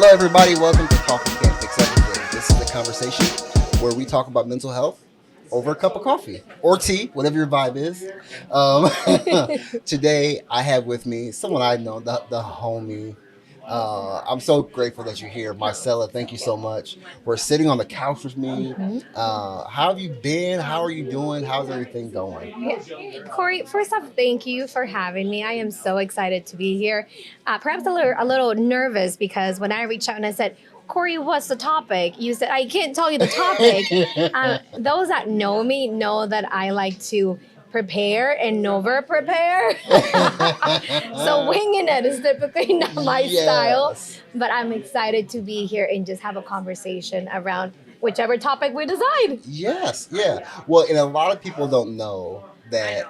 Hello, everybody. Welcome to Coffee Can't Fix Everything. This is a conversation where we talk about mental health over a cup of coffee or tea, whatever your vibe is. Um, Today, I have with me someone I know, the homie. I'm so grateful that you're here, Marcela. Thank you so much for sitting on the couch with me. How have you been? How are you doing? How's everything going? Yeah. Cory, first off, thank you for having me. I am so excited to be here. Perhaps a little nervous because when I reached out and I said, Cory, what's the topic? You said, I can't tell you the topic. Those that know me know that I like to prepare and over prepare. So winging it is typically not my style. Yes. But I'm excited to be here and just have a conversation around whichever topic we decide. Yes, yeah. Well, and a lot of people don't know that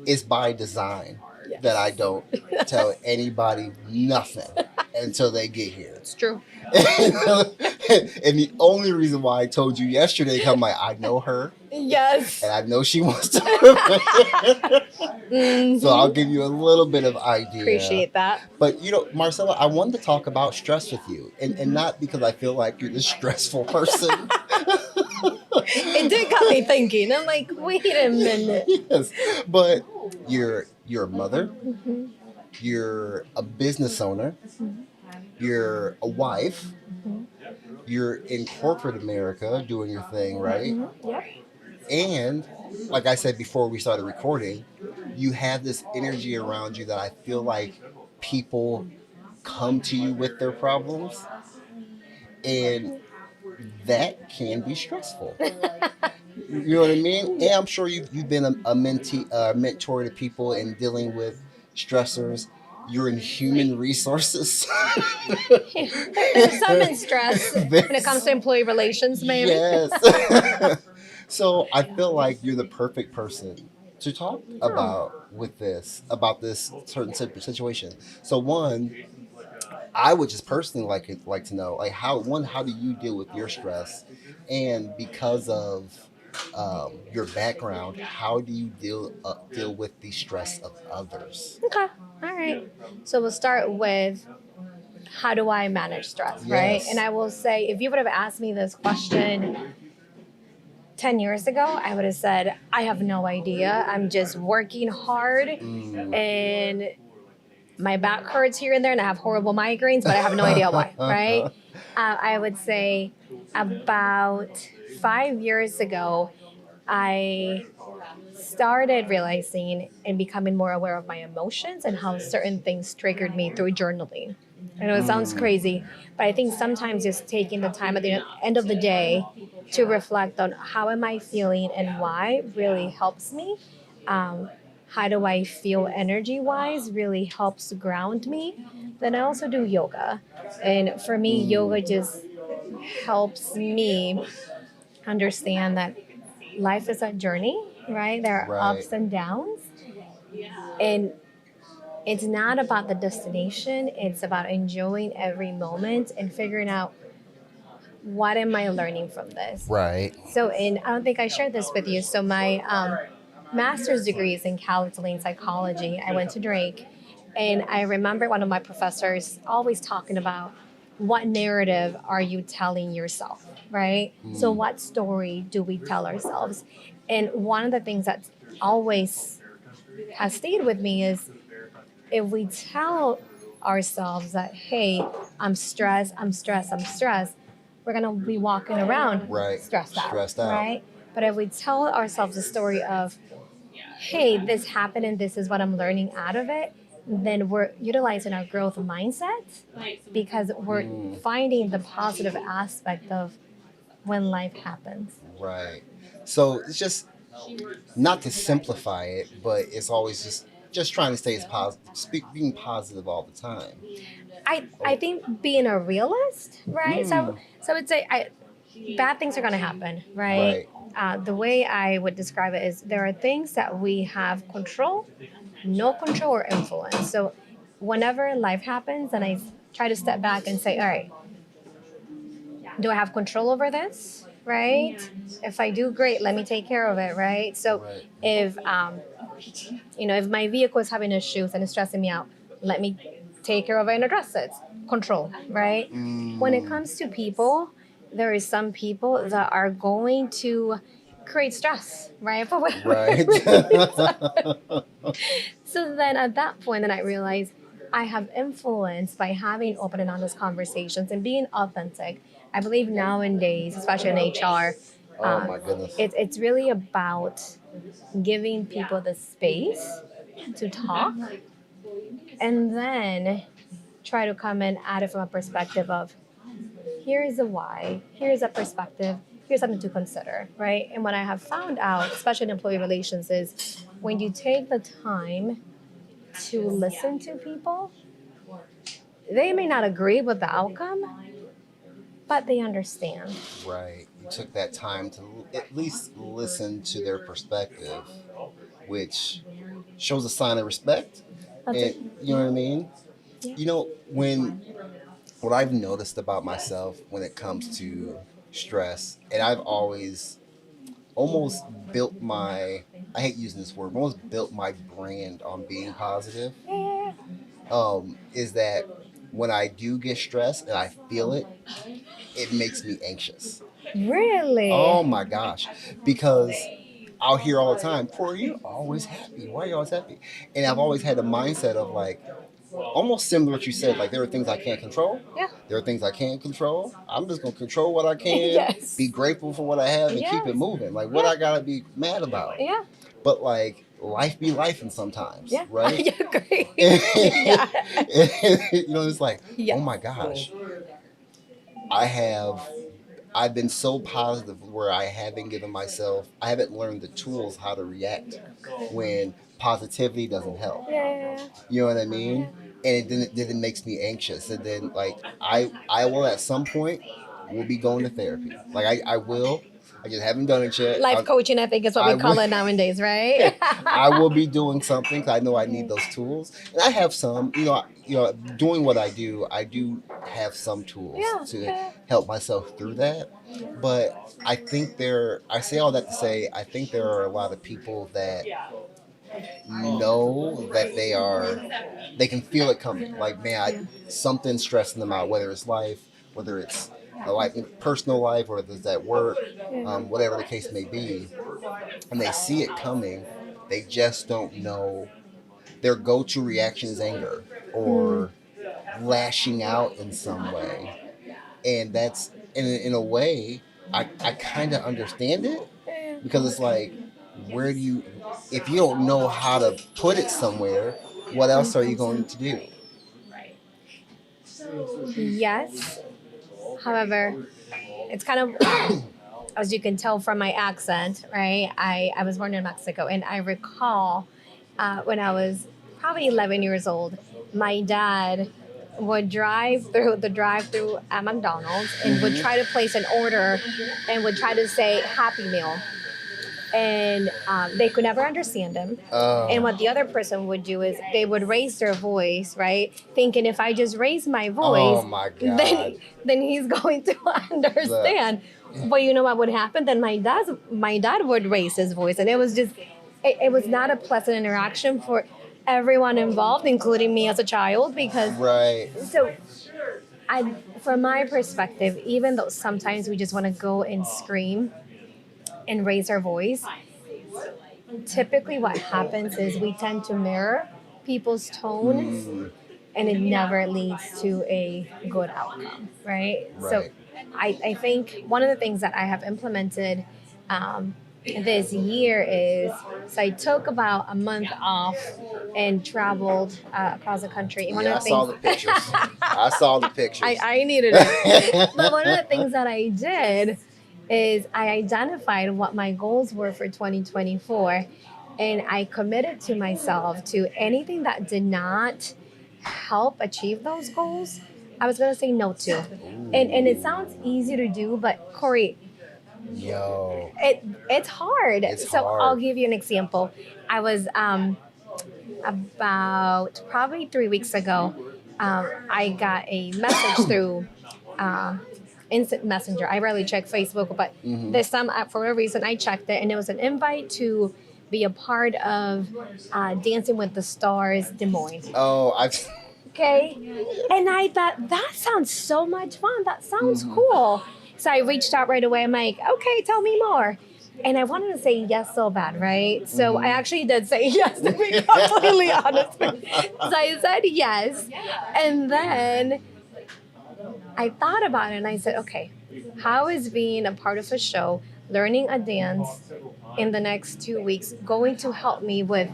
it's by design that I don't tell anybody nothing until they get here. It's true. And the only reason why I told you yesterday, 'cause I'm like, I know her Yes. and I know she wants to prepare. Mhm. So I'll give you a little bit of idea. Appreciate that. But Marcella, I wanted to talk about stress with you, and not because I feel like you're this stressful person. It did got me thinking. I'm like, wait a minute. Yes, but you're a mother, Mhm. you're a business owner, you're a wife, Mhm. you're in corporate America doing your thing, right? Mhm. Yep. And like I said before we started recording, you have this energy around you that I feel like people come to you with their problems, and that can be stressful. You know what I mean? And I'm sure you've been a mentee, mentor to people in dealing with stressors. You're in human resources. There's some in stress when it comes to employee relations, maybe. Yes. So I feel like you're the perfect person to talk about this certain situation. So one, I would just personally like to know, like, how do you deal with your stress, and because of your background, how do you deal with the stress of others? Okay. All right. So we'll start with how do I manage stress, right? And Yes. I will say, if you would have asked me this question 10 years ago, I would have said, I have no idea. I'm just working hard Mm. and my back hurts here and there and I have horrible migraines, but I have no idea why, right? I would say about 5 years ago, I started realizing and becoming more aware of my emotions and how certain things triggered me through journaling. I know it sounds Mm. crazy, but I think sometimes just taking the time at the end of the day to reflect on how am I feeling and why really helps me. Um, how do I feel energy wise really helps ground me. Then I also do yoga. And for me, yoga just helps me understand that life is a journey, right? There are Right. ups and downs. And it's not about the destination, it's about enjoying every moment and figuring out what am I learning from this. Right. So, and I don't think I shared this with you. So, my master's degree is in counseling psychology. I went to Drake, and I remember one of my professors always talking about what narrative are you telling yourself, right? So, Mm. what story do we tell ourselves? And one of the things that always has stayed with me is if we tell ourselves that, hey, I'm stressed, I'm stressed, I'm stressed, we're gonna be walking around Right. stressed out, Stressed out. right? But if we tell ourselves a story of, hey, this happened and this is what I'm learning out of it, then we're utilizing our growth mindset because we're Mm. finding the positive aspect of when life happens. Right. So it's just not to simplify it, but it's always just trying to stay as positive, being positive all the time. I think being a realist, right? So Mm. so it's bad things are going to happen, right? Right. The way I would describe it is there are things that we have control, no control or influence. So whenever life happens, and I try to step back and say, all right, do I have control over this? Right? If I do, great. Let me take care of it. Right? So Right. if if my vehicle is having issues and it's stressing me out, let me take care of it and address it. control, right? When it Mm, comes to people, there is some people that are going to create stress, right? For whatever right. reason. So then at that point, then I realized I have influence by having open and honest conversations and being authentic. I believe nowadays, especially in HR, Oh um, my goodness. it's really about giving people the space to talk and then try to come in at it from a perspective of here's a why, here's a perspective, here's something to consider, right? And what I have found out, especially in employee relations, is when you take the time to listen to people, they may not agree with the outcome, but they understand. Right. You took that time to at least listen to their perspective, which shows a sign of respect. That's it. And you know what I mean? Yeah. You know, when what I've noticed about myself when it comes to stress, and I've always almost built my I hate using this word, but almost built my brand on being positive, Yeah. is that when I do get stressed and I feel it, it makes me anxious. Really? Oh my gosh. Because I'll hear all the time, Corey, you're always happy. Why are you always happy? And I've always had a mindset of like, almost similar to what you said, like there are things I can't control. Yeah. There are things I can't control. I'm just gonna control what I can, Yes. be grateful for what I have and keep Yes. it moving. Like what Yeah. I gotta be mad about. Yeah. But like life be life and sometimes, Yeah. right? I agree. And, Yeah. it's like, Yeah. oh my gosh, I have I've been so positive where I haven't learned the tools how to react when positivity doesn't help. Yeah. You know what I mean? And then it makes me anxious. And then like I will at some point will be going to therapy. Like I will. I just haven't done it yet. Life coaching, I think, is what I we call will. it nowadays, right? I will be doing something 'cause I know I need those tools, and I have some. Doing what I do have some tools Yeah. to Yeah. help myself through that. But I think I say all that to say, I think there are a lot of people that know that they can feel it coming. Like, man, Yeah. something's stressing them out, whether it's life, whether it's a life, personal life, or it's at work, Yeah. whatever the case may be, and they see it coming. They just don't know. Their go-to reaction is anger Mm. or lashing out in some way, and that's in a way I kind of understand it Yeah. because it's like, where do you if you don't know how to put it somewhere, what else are you going to do? Yes. However, it's kind of, as you can tell from my accent, right? I was born in Mexico, and I recall when I was probably 11 years old, my dad would drive through the drive-through at McDonald's and would Mm-hmm. try to place an order and would try to say Happy Meal, and they could never understand him. And what the other person would do is they would raise their voice, right? Thinking if I just raise my voice, Oh my then god. then he's going to The, understand. But you know what would happen? Then my dad would raise his voice, and it was just it was not a pleasant interaction for everyone involved, including me as a child, because right. so I, from my perspective, even though sometimes we just want to go and scream and raise our voice, typically what happens is we tend to mirror people's tone, Mm, and it never leads to a good outcome, right? So right. I think one of the things that I have implemented this year is, so I took about a month off and traveled across the country. And one Yeah, of I the saw things the pictures. I saw the pictures. I needed it. But one of the things that I did is I identified what my goals were for 2024, and I committed to myself to anything that did not help achieve those goals, I was going to say no to. And it sounds easy to do, but Corey, Yo, it's hard. it's So I'll hard. give you an example. I was about probably 3 weeks ago, I got a message through uh, instant messenger. I rarely check Facebook, but Mm-hmm. this time, for whatever reason, I checked it, and it was an invite to be a part of Dancing with the Stars Des Moines. Oh, I've Okay. And I thought, that sounds so much fun. That sounds Hmm. cool. So I reached out right away. I'm like, okay, tell me more. And I wanted to say yes so bad, right? So I Hmm. actually did say yes, to be completely honest with you. So I said yes. And then I thought about it and I said, okay, how is being a part of a show, learning a dance in the next 2 weeks going to help me with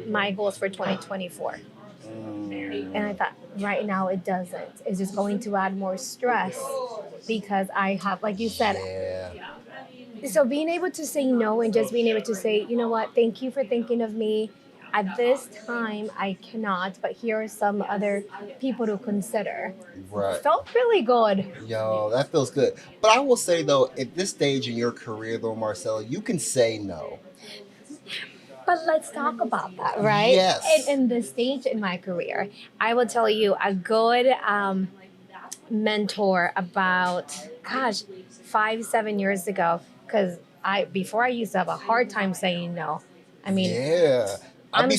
my goals for 2024? And I Mm, thought, right now it doesn't. It's just going to add more stress because I have, like you said, yeah. so being able to say no and just being able to say, you know what, thank you for thinking of me. At this time, I cannot, but here are some other people to consider. Right. Felt really good. Yo, that feels good. But I will say though, at this stage in your career though, Marcella, you can say no. But let's talk about that, right? Yes. In this stage in my career, I will tell you a good mentor about, gosh, 5, 7 years ago, because before I used to have a hard time saying no. I mean, Yeah. I'm I'd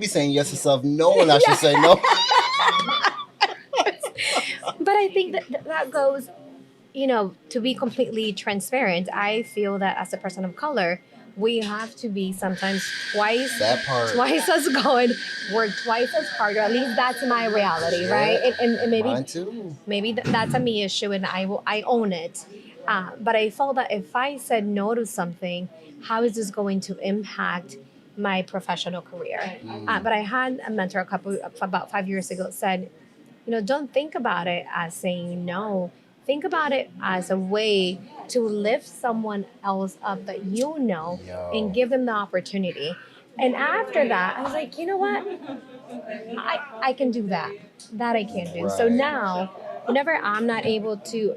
be saying yes to stuff knowing I should say no. but I think that goes, to be completely transparent, I feel that as a person of color, we have to be sometimes twice, That part. twice as good, work twice as hard. Or at least that's my reality, right? Yeah. And maybe Mine too. that's a me issue, and I own it. But I felt that if I said no to something, how is this going to impact my professional career? Mm, But I had a mentor about 5 years ago said, don't think about it as saying no. Think about it as a way to lift someone else up that and yo. give them the opportunity. And after that, I was like, you know what? I can do that. That I can do. So Right. now, whenever I'm not able to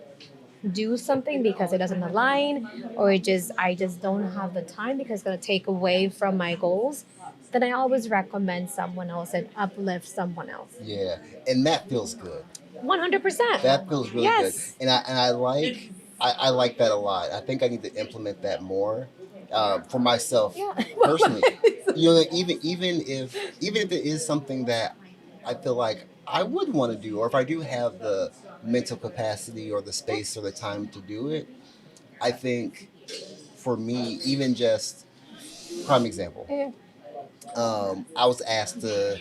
do something because it doesn't align, or I just don't have the time because it's going to take away from my goals, then I always recommend someone else and uplift someone else. Yeah. And that feels good. 100%. That feels really good. Yes. I like that a lot. I think I need to implement that more for myself Yeah. personally. You know, even if it is something that I feel like I would want to do, or if I do have the mental capacity or the space or the time to do it, I think for me, even just prime example, Yeah. I was asked to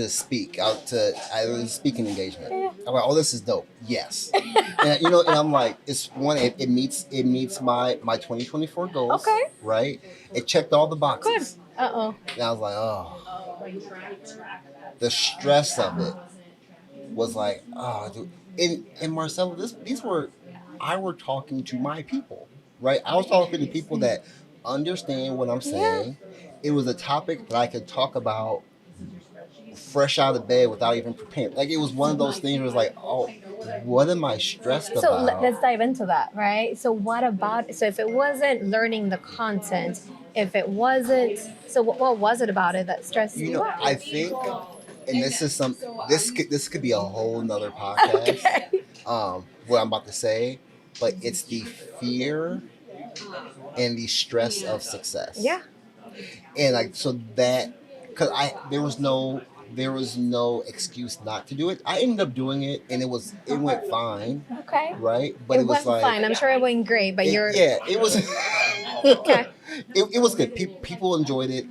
speak out to I was a speaking engagement. Yeah. I'm like, oh, this is dope. Yes, and and I'm like, it's one. It meets my 2024 goals, Okay. right? It checked all the Good. boxes, Uh and I was like, oh, the stress of it was like, oh, dude. And Marcelo, these were I were talking to my people, right? I was talking to people that understand what I'm oh. Yeah. saying. It was a topic that I could talk about fresh out of bed without even preparing. Like it was one of those things where it's like, oh, what am I stressed So about? let's dive into that, right? So what about, so if it wasn't learning the content, if it wasn't, so what was it about it that stressed You you know, out? I think, and this could be a whole nother podcast. Okay. What I'm about to say, but it's the fear and the stress of success, Yeah. and like so that because I there was no excuse not to do it. I ended up doing it, and it went fine, Okay. right? But It it was went like fine. I'm sure it went great, but you're yeah, it was. okay. It was good. People enjoyed it.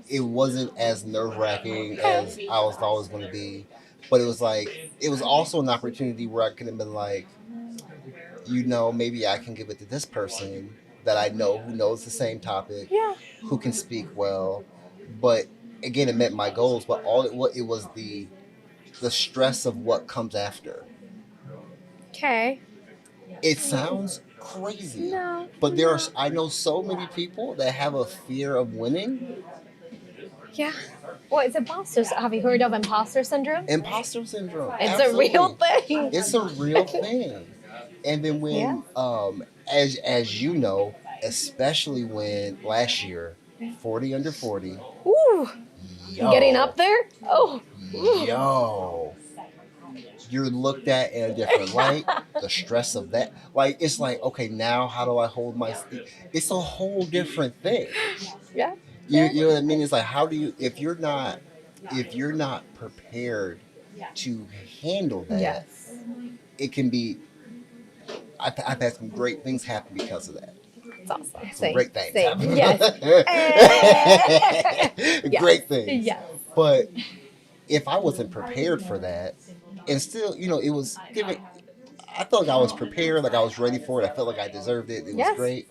It wasn't as nerve wracking as Okay. I was thought it was going to be, but it was like it was also an opportunity where I could have been like, maybe I can give it to this person that I know who knows the same topic, Yeah. who can speak well. But again, it met my goals. But all it was the stress of what comes after. Okay. It sounds crazy, No. but No. I know so many people that have a fear of winning. Yeah. Well, it's imposter. Have you heard of imposter syndrome? Imposter syndrome, It's a real absolutely, thing. it's a real thing. And then Yeah. when, as you know, especially when last year, 40 under 40, Ooh. Getting yo, up there? Oh. Ooh. yo, you're looked at in a different light. The stress of that, like it's like, okay, now how do I hold my? It's a whole different thing. Yeah. You know what I mean? It's like how do you if you're not prepared to handle that, Yes. it can be. I've had some great things happen because of that. It's awesome. Some Same. great things Same. happen. Yes. Yes. Great things. Yes. But if I wasn't prepared for that, and still, it was giving. I felt like I was prepared, like I was ready for it. I felt like I deserved it. It was Yes. great.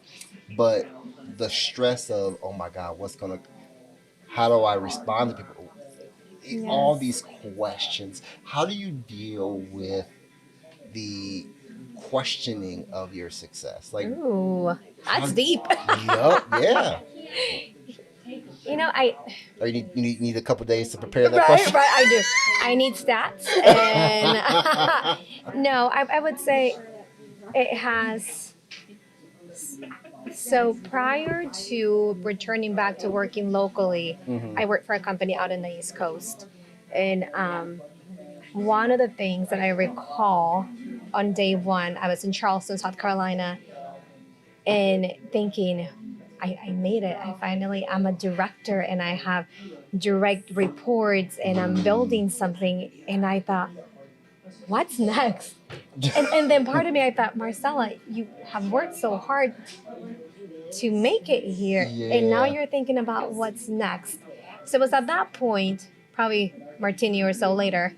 But the stress of, oh my God, how do I respond to people? All Yes. these questions. How do you deal with the questioning of your success? Like, Ooh, how? that's deep. Yup, yeah. I Or you need a couple days to prepare that right, question. right. I do. I need stats, and no, I would say it has. So prior to returning back to working locally, Hmm. I worked for a company out in the East Coast, and one of the things that I recall on day one, I was in Charleston, South Carolina, and thinking, I made it. I'm a director and I have direct reports and I'm building something. And I thought, what's next? And then part of me, I thought, Marcella, you have worked so hard to make it here. And now Yeah. you're thinking about what's next. So it was at that point, probably martini or so later,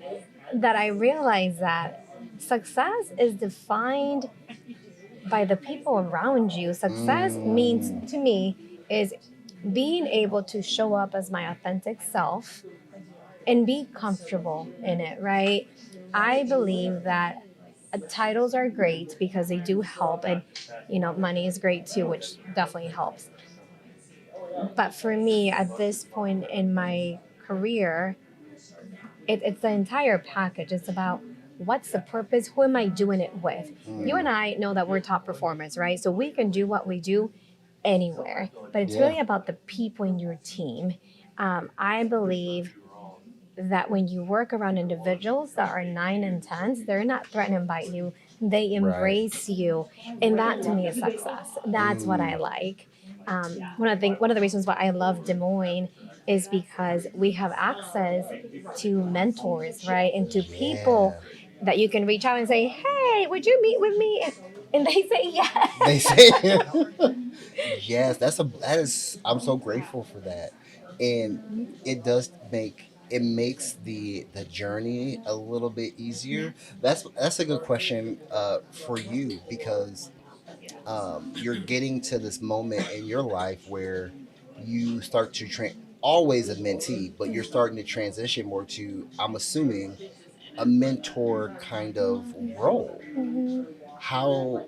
that I realized that success is defined by the people around you. Success means to me is being able to show up as my authentic self and be comfortable in it, right? I believe that titles are great because they do help, and money is great too, which definitely helps. But for me, at this point in my career, it's the entire package. It's about what's the purpose? Who am I doing it with? You and I know that we're top performers, right? So we can do what we do anywhere. But it's Yeah. really about the people in your team. I believe that when you work around individuals that are 9 and 10s, they're not threatened by you. They Right. embrace you, and that to me is success. That's what I like. One of the reasons why I love Des Moines is because we have access to mentors, right, and to people Yeah. that you can reach out and say, "Hey, would you meet with me?" And they say They yes. say yes. That is. I'm so grateful for that, and it makes the journey a little bit easier. That's a good question for you because you're getting to this moment in your life where you start to always a mentee, but you're starting to transition more to, I'm assuming, a mentor kind of role. Mhm. How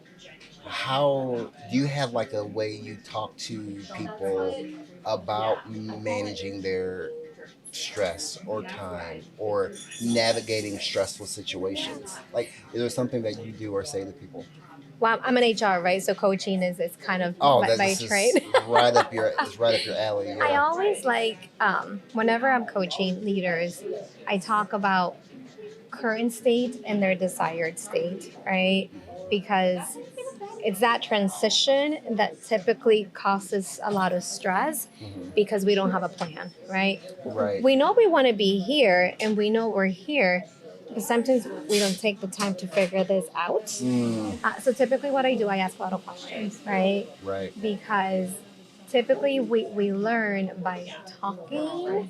do you have like a way you talk to people about managing their stress or time or navigating stressful situations? Like, is there something that you do or say to people? Well, I'm an HR, right? So coaching is kind of Oh, my this is trade. right up your alley. I Yeah. always like, whenever I'm coaching leaders, I talk about current state and their desired state, right? Because it's that transition that typically causes a lot of stress Hmm. because we don't have a plan, right? Right. We know we want to be here and we know we're here, but sometimes we don't take the time to figure this out. Mm, So typically, what I do, I ask a lot of questions, right? right. Because typically we learn by talking,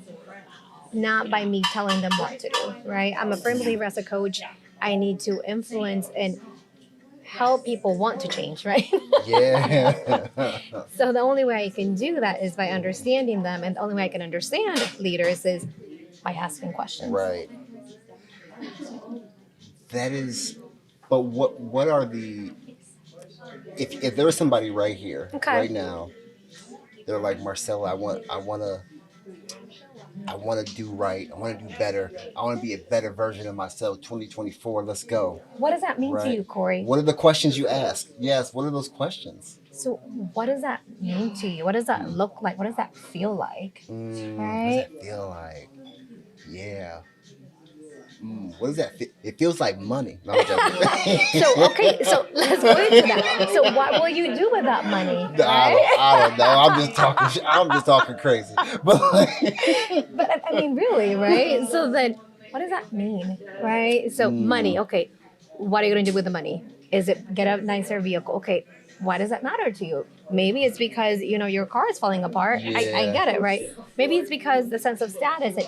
not by me telling them what to do, right? I'm a firm believer as a coach, I need to influence and help people want to change, right? Yeah. So the only way I can do that is by understanding them, and the only way I can understand leaders is by asking questions. Right. That is. But what are the if there was somebody right here Okay. right now, they're like, Marcella, I want to do right. I want to do better. I want to be a better version of myself. 2024. Let's go. What does that mean to Right. you, Corey? What are the questions you ask? Yes. What are those questions? So, what does that mean to you? What does that Mm. look like? What does that feel like? What does Right? that feel like? Yeah. What does that feel? It feels like money. No, I'm joking. So, okay, so let's go into that. So, what will you do with that money? I don't know. Right? I'm just talking. I'm just talking crazy. But like, But I mean, really, right? So then, what does that mean? Right? So, money, Mm, okay, what are you going to do with the money? Is it get a nicer vehicle? Okay, why does that matter to you? Maybe it's because, your car is falling apart. I yeah. get it, right? Maybe it's because the sense of status.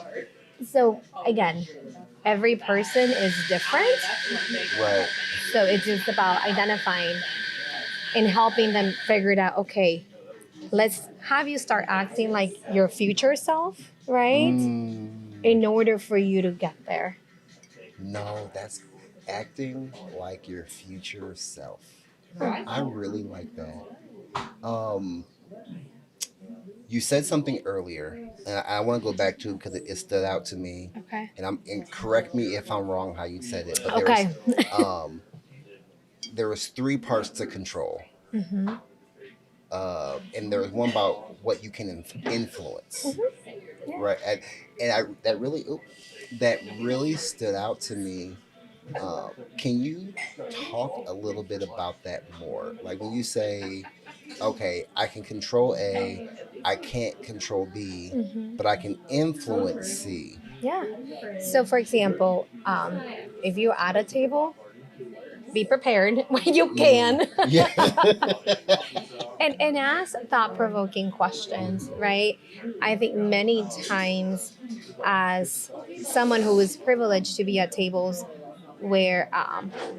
So, again, every person is different. Right. So, it's just about identifying and helping them figure it out. Okay, let's have you start acting like your future self, right? Mm, In order for you to get there. no, that's acting like your future self. I really like that. Um, you said something earlier, and I want to go back to it because it stood out to me. Okay. And correct me if I'm wrong how you said it, but Okay. um, there was three parts to control, hmm and there was one about what you can influence, Yeah. right? And that really stood out to me. Can you talk a little bit about that more? Like when you say, okay, I can control A, I can't control B, hmm but I can influence C. Yeah. So, for example, if you're at a table, be prepared when you Mm, can. yeah. And ask thought provoking questions, right? I think many times, as someone who is privileged to be at tables where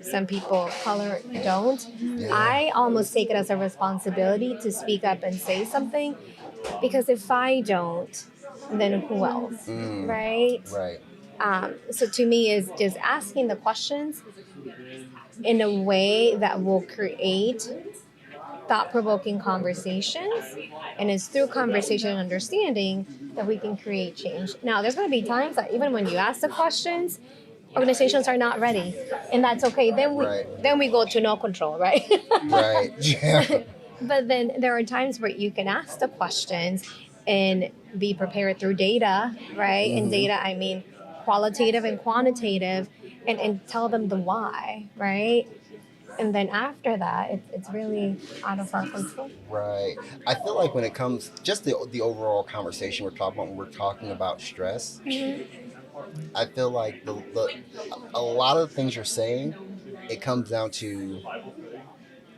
some people of color don't, Yeah. I almost take it as a responsibility to speak up and say something, because if I don't, then who else, Mm, right? right. So to me, is just asking the questions in a way that will create thought-provoking conversations, and it's through conversation and understanding that we can create change. Now there's going to be times that even when you ask the questions, organizations are not ready, and that's okay. Right. Then we go to no control, right? Right. Yeah. But then there are times where you can ask the questions and be prepared through data, right? And Hmm. data, I mean qualitative and quantitative, and tell them the why, right? And then after that, it's really out of our control. Right. I feel like when it comes just the overall conversation we're talking about when we're talking about stress, Mhm. I feel like the a lot of the things you're saying, it comes down to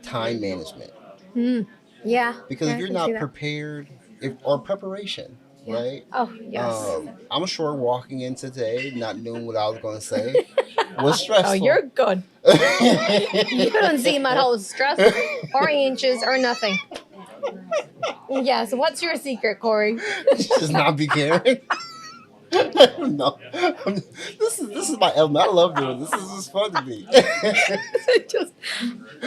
time management. Mm. Yeah, Because yeah, if I you're can see not that. prepared, if or preparation, Yeah. right? Oh, yes. I'm sure walking in today, not knowing what I was going to say, was Oh, stressful. you're good. You don't seem at all stressed or anxious or nothing. Yes. What's your secret, Corey? Just not be caring. No, this is my element. I love doing this. This is fun to me. Just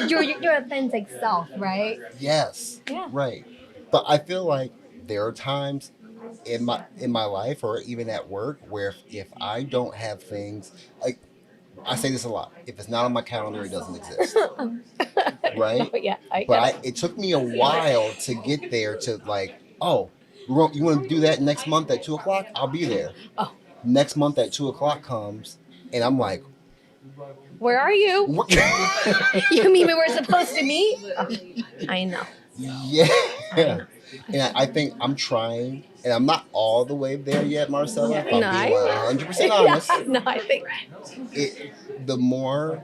your authentic self, right? Yes, Yeah. right. But I feel like there are times in my life or even at work where if I don't have things like I say this a lot, if it's not on my calendar, it doesn't exist, No, right? yeah, I But get it. it took me a while to get there to like, oh, you want to do that next month at 2 o'clock? I'll be there. Oh, Next month at 2 o'clock comes, and I'm like, where are you? what? You mean we were supposed to meet? Oh, I know. Yeah. I know. And I think I'm trying, and I'm not all the way there yet, Marcella. If I'm No, being I, 100% yeah, honest, no, I think. it the more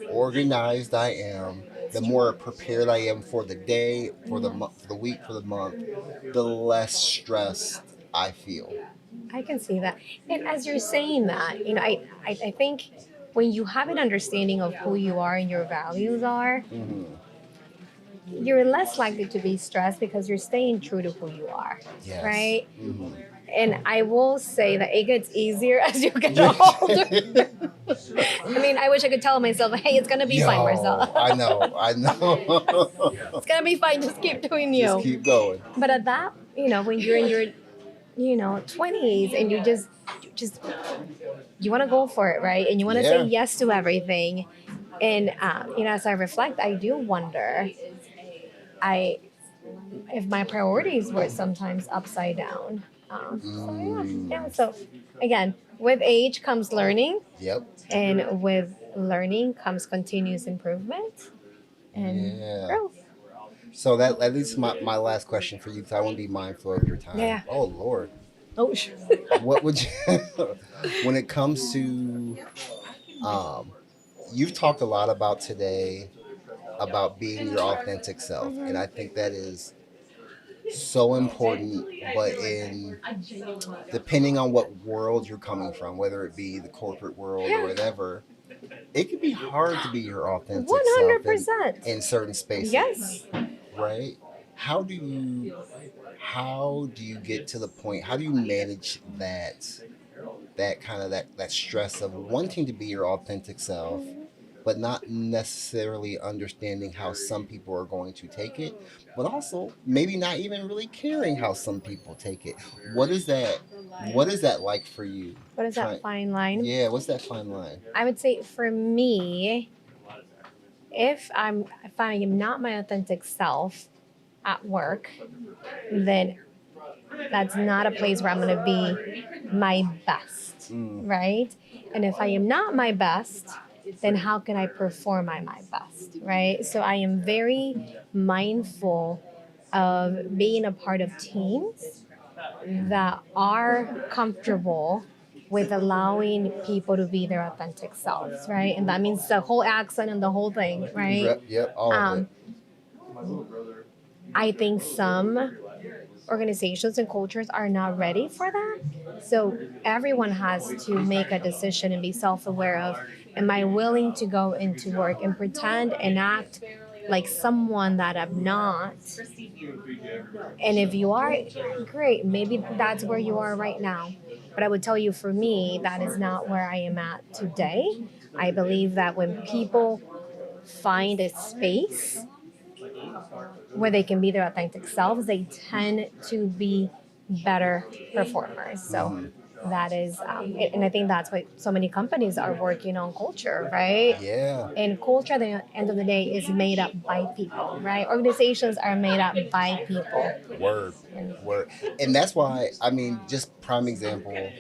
organized I am, the more prepared I am for the day, for the month, for the week, for the month, the less stressed I feel. I can see that. And as you're saying that, I think when you have an understanding of who you are and your values are, Hmm. you're less likely to be stressed because you're staying true to who you are, Yes. right? Hmm. And I will say that it gets easier as you get Yeah. older. I mean, I wish I could tell myself, hey, it's gonna be fine, Yo, I Marcella. know, I know. It's gonna be fine. Just keep doing Just you. keep going. But at that, when you're in your 20s, and you just you want to go for it, right? And you want to say Yeah. yes to everything. And as I reflect, I do wonder, I if my priorities were sometimes upside down. So yeah, yeah. Mm. So again, with age comes learning, Yep. and with learning comes continuous improvement and Yeah. growth. So that leads to my last question for you because I want to be mindful of your time. Yeah. Oh Lord. Oh, What would you, when it comes to, um, you've talked a lot about today about being your authentic self, and I think that is so important. But in depending on what world you're coming from, whether it be the corporate world or yeah, whatever, it can be hard to be your authentic self in 100%. certain spaces, Yes. right? How do you how do you get to the point? How do you manage that kind of that stress of wanting to be your authentic self, but not necessarily understanding how some people are going to take it, but also maybe not even really caring how some people take it. What is that? What is that like for you? What is that Try, fine line? yeah. What's that fine line? I would say for me, if I am not my authentic self at work, then that's not a place where I'm going to be my best, Mm, right? And if I am not my best, then how can I perform my best, right? So I am very mindful of being a part of teams that are comfortable with allowing people to be their authentic selves, right? And that means the whole accent and the whole thing, right? yep, yep, all of it. Um, I think some organizations and cultures are not ready for that. So everyone has to make a decision and be self aware of, am I willing to go into work and pretend and act like someone that I'm not? And if you are, great, maybe that's where you are right now. But I would tell you, for me, that is not where I am at today. I believe that when people find a space where they can be their authentic selves, they tend to be better performers. So Hmm. that is, and I think that's what so many companies are working on culture, right? Yeah. And culture, at the end of the day, is made up by people, right? Organizations are made up by people. Word, And word, and that's why I mean, just prime example.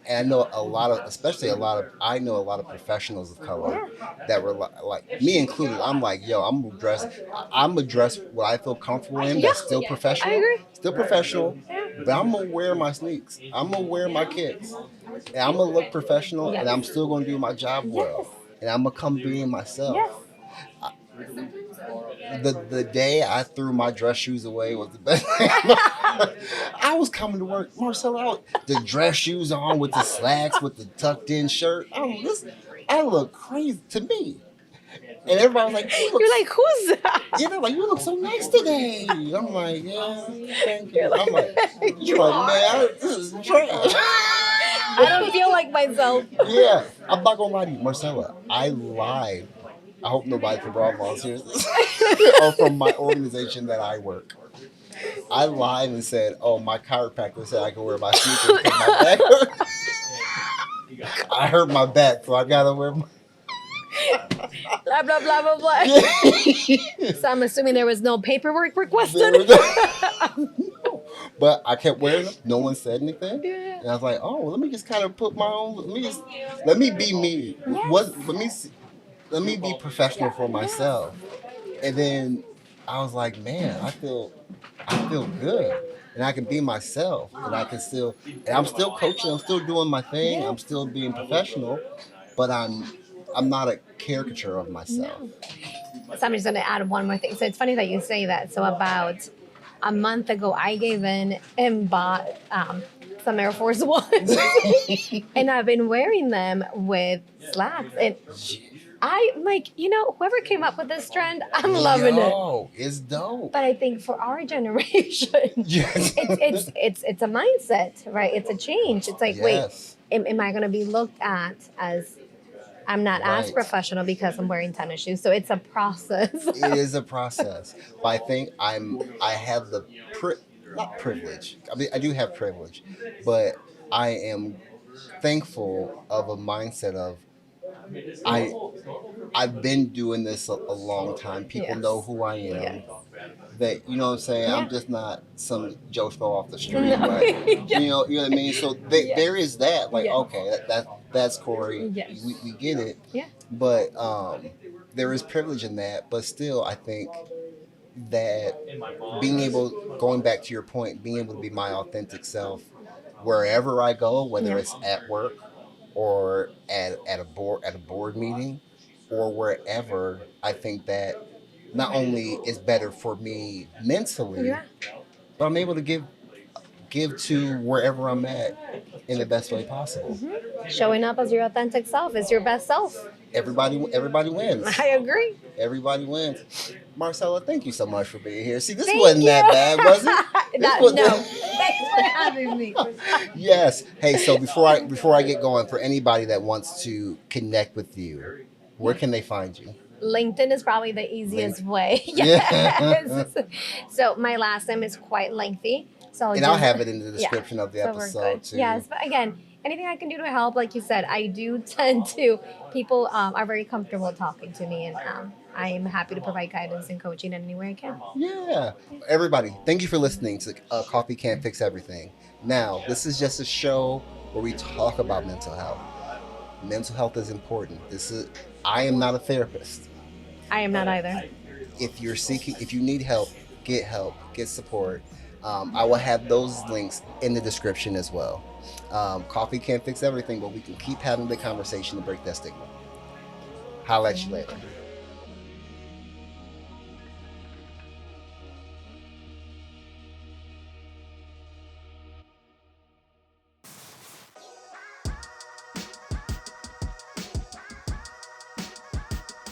And I know a lot of, especially a lot of, I know a lot of professionals of color yeah, that were like me included. I'm like, yo, I'm gonna dress what I feel comfortable in. yeah, That's I professional, agree. still professional, Yeah. but I'm gonna wear my sneaks. I'm gonna wear my kicks, and I'm gonna look professional, and I'm Yes. still gonna do my job Yes. well, and I'm gonna come being myself. Yes. The day I threw my dress shoes away was the best. I was coming to work, Marcella, the dress shoes on with the slacks with the tucked in shirt. I look crazy to me, and everybody was like, "You look." You're like, who's that? Yeah, they're like, "You look so nice today." I'm like, "Yeah, thank You're you." like, I'm like, you Man, are. this is trash." I don't feel like myself. Yeah, I'm not gonna lie to you, Marcella. I lied. I hope nobody from Broadmoor hears this or from my organization that I work. I lied and said, "Oh, my chiropractor said I can wear my sneakers because my back hurt." I hurt my back, so I gotta wear my. Blah blah blah blah blah. So I'm assuming there was no paperwork requested. But I kept wearing them. No one said anything, Yeah. and I was like, "Oh, well, let me just kind of put my own. Let me be me. Yes. What? Let me be professional for Yes. myself." And then I was like, "Man, I feel good." And I can be myself, and I can still, and I'm still coaching. I'm still doing my thing. I'm Yes. still being professional, but I'm not a caricature of myself. No. So I'm just going to add one more thing. So it's funny that you say that. So about a month ago, I gave in and bought some Air Force Ones, and I've been wearing them with slacks. And I'm like, whoever came up with this trend, I'm loving it. Yo, it's dope. But I think for our generation, Yes. it's a mindset, right? It's a change. It's like, wait, Yes. am I going to be looked at as I'm not as Right. professional because I'm wearing tennis shoes? So it's a process. It is a process, but I think I have the not privilege. I mean, I do have privilege, but I am thankful of a mindset of I I've been doing this a long time. People Yes. know who I Yes. am. That you know what I'm saying. Yeah. I'm just not some Joe Schmo off the street, No. but Yeah. you know what I mean. So Yes. there is that. Like, Yes. okay, that's Cory. Yes. We get it. Yeah. But there is privilege in that. But still, I think that being able, going back to your point, being able to be my authentic self wherever I go, whether Yeah. it's at work or at a board meeting or wherever, I think that not only is better for me mentally, Yeah. but I'm able to give to wherever I'm at in the best way possible. Showing up as your authentic self is your best self. Everybody wins. I agree. Everybody wins. Marcella, thank you so much for being here. See, this Thank wasn't that you. bad, was it? This was No, thanks for having me. Yes. Hey, so before I get going, for anybody that wants to connect with you, where can they find you? LinkedIn is probably the Link. easiest way. Yeah. Yes. So my last name is quite lengthy. So And I'll just have it in the yeah. description of the So we're good. episode too. Yes, but again, anything I can do to help, like you said, I do tend to. People are very comfortable talking to me, and I am happy to provide guidance and coaching in any way I can. Yeah. Everybody, thank you for listening to Coffee Can't Fix Everything. Now, this is just a show where we talk about mental health. Mental health is important. I am not a therapist. I am not either. If you need help, get support. I will have those links in the description as well. Coffee can't fix everything, but we can keep having the conversation to break that stigma. Holla at you later.